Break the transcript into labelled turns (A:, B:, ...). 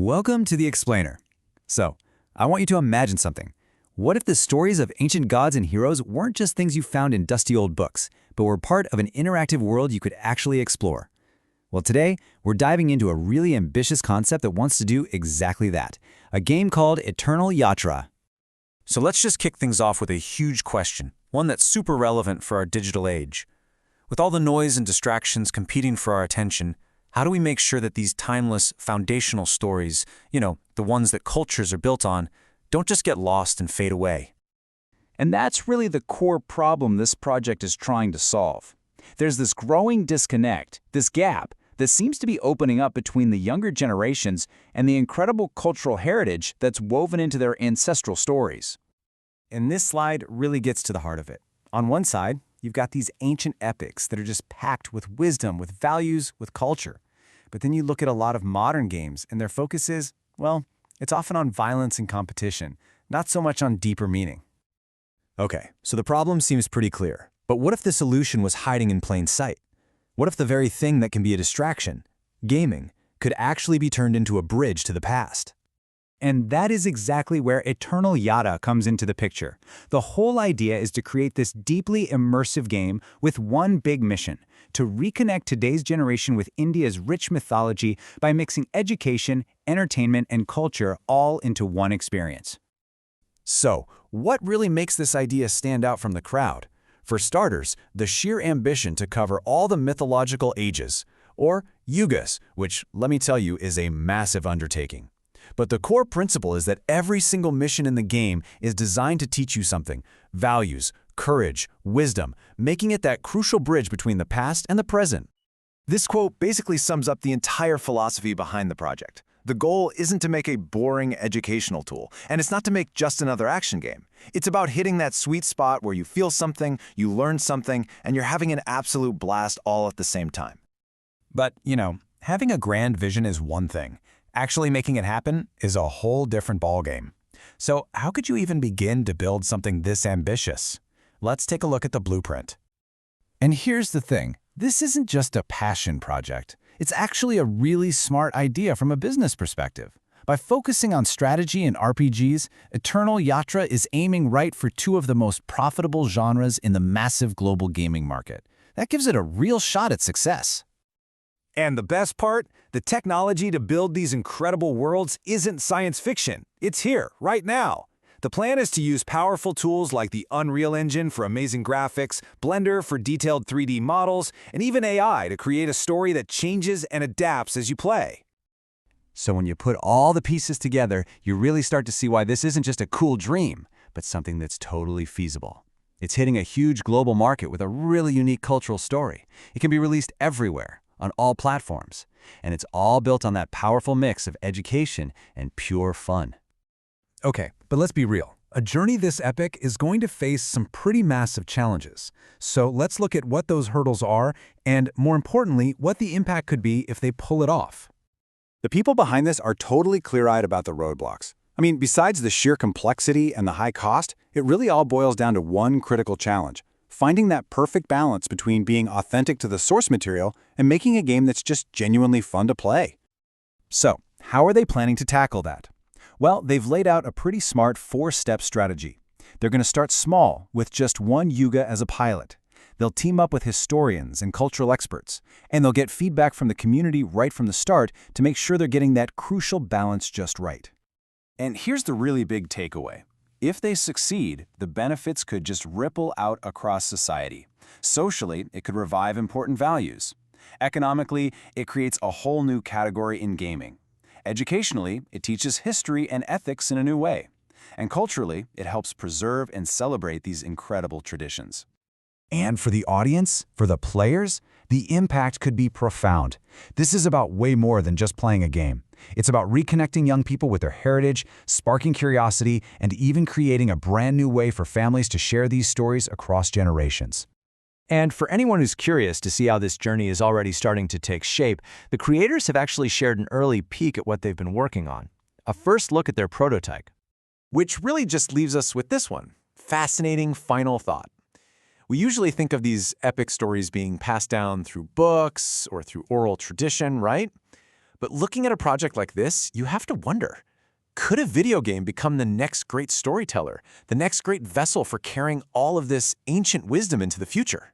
A: Welcome to The Explainer. So, I want you to imagine something. What if the stories of ancient gods and heroes weren't just things you found in dusty old books, but were part of an interactive world you could actually explore? Well, today, we're diving into a really ambitious concept that wants to do exactly that. A game called Eternal Yatra.
B: So let's just kick things off with a huge question, one that's super relevant for our digital age. With all the noise and distractions competing for our attention, how do we make sure that these timeless, foundational stories, the ones that cultures are built on, don't just get lost and fade away?
C: And that's really the core problem this project is trying to solve. There's this growing disconnect, this gap, that seems to be opening up between the younger generations and the incredible cultural heritage that's woven into their ancestral stories.
A: And this slide really gets to the heart of it. On one side, you've got these ancient epics that are just packed with wisdom, with values, with culture. But then you look at a lot of modern games, and their focus is, well, it's often on violence and competition, not so much on deeper meaning. Okay, so the problem seems pretty clear. But what if the solution was hiding in plain sight? What if the very thing that can be a distraction, gaming, could actually be turned into a bridge to the past? And that is exactly where Eternal Yatra comes into the picture. The whole idea is to create this deeply immersive game with one big mission: to reconnect today's generation with India's rich mythology by mixing education, entertainment, and culture all into one experience. So, what really makes this idea stand out from the crowd? For starters, the sheer ambition to cover all the mythological ages, or Yugas, which, let me tell you, is a massive undertaking. But the core principle is that every single mission in the game is designed to teach you something: values, courage, wisdom, making it that crucial bridge between the past and the present.
D: This quote basically sums up the entire philosophy behind the project. The goal isn't to make a boring educational tool, and it's not to make just another action game. It's about hitting that sweet spot where you feel something, you learn something, and you're having an absolute blast all at the same time.
A: But, having a grand vision is one thing. Actually making it happen is a whole different ballgame. So how could you even begin to build something this ambitious? Let's take a look at the blueprint. And here's the thing. This isn't just a passion project. It's actually a really smart idea from a business perspective. By focusing on strategy and RPGs, Eternal Yatra is aiming right for two of the most profitable genres in the massive global gaming market. That gives it a real shot at success.
D: And the best part? The technology to build these incredible worlds isn't science fiction. It's here, right now. The plan is to use powerful tools like the Unreal Engine for amazing graphics, Blender for detailed 3D models, and even AI to create a story that changes and adapts as you play.
A: So when you put all the pieces together, you really start to see why this isn't just a cool dream, but something that's totally feasible. It's hitting a huge global market with a really unique cultural story. It can be released everywhere, on all platforms, and it's all built on that powerful mix of education and pure fun. Okay, but let's be real. A journey this epic is going to face some pretty massive challenges. So let's look at what those hurdles are, and more importantly, what the impact could be if they pull it off.
E: The people behind this are totally clear-eyed about the roadblocks. Besides the sheer complexity and the high cost, it really all boils down to one critical challenge: finding that perfect balance between being authentic to the source material and making a game that's just genuinely fun to play.
A: So, how are they planning to tackle that? Well, they've laid out a pretty smart 4-step strategy. They're going to start small, with just one Yuga as a pilot. They'll team up with historians and cultural experts, and they'll get feedback from the community right from the start to make sure they're getting that crucial balance just right. And here's the really big takeaway. If they succeed, the benefits could just ripple out across society. Socially, it could revive important values. Economically, it creates a whole new category in gaming. Educationally, it teaches history and ethics in a new way. And culturally, it helps preserve and celebrate these incredible traditions. And for the audience, for the players, the impact could be profound. This is about way more than just playing a game. It's about reconnecting young people with their heritage, sparking curiosity, and even creating a brand new way for families to share these stories across generations. And for anyone who's curious to see how this journey is already starting to take shape, the creators have actually shared an early peek at what they've been working on. A first look at their prototype.
B: Which really just leaves us with this one. Fascinating final thought. We usually think of these epic stories being passed down through books or through oral tradition, right? But looking at a project like this, you have to wonder, could a video game become the next great storyteller, the next great vessel for carrying all of this ancient wisdom into the future?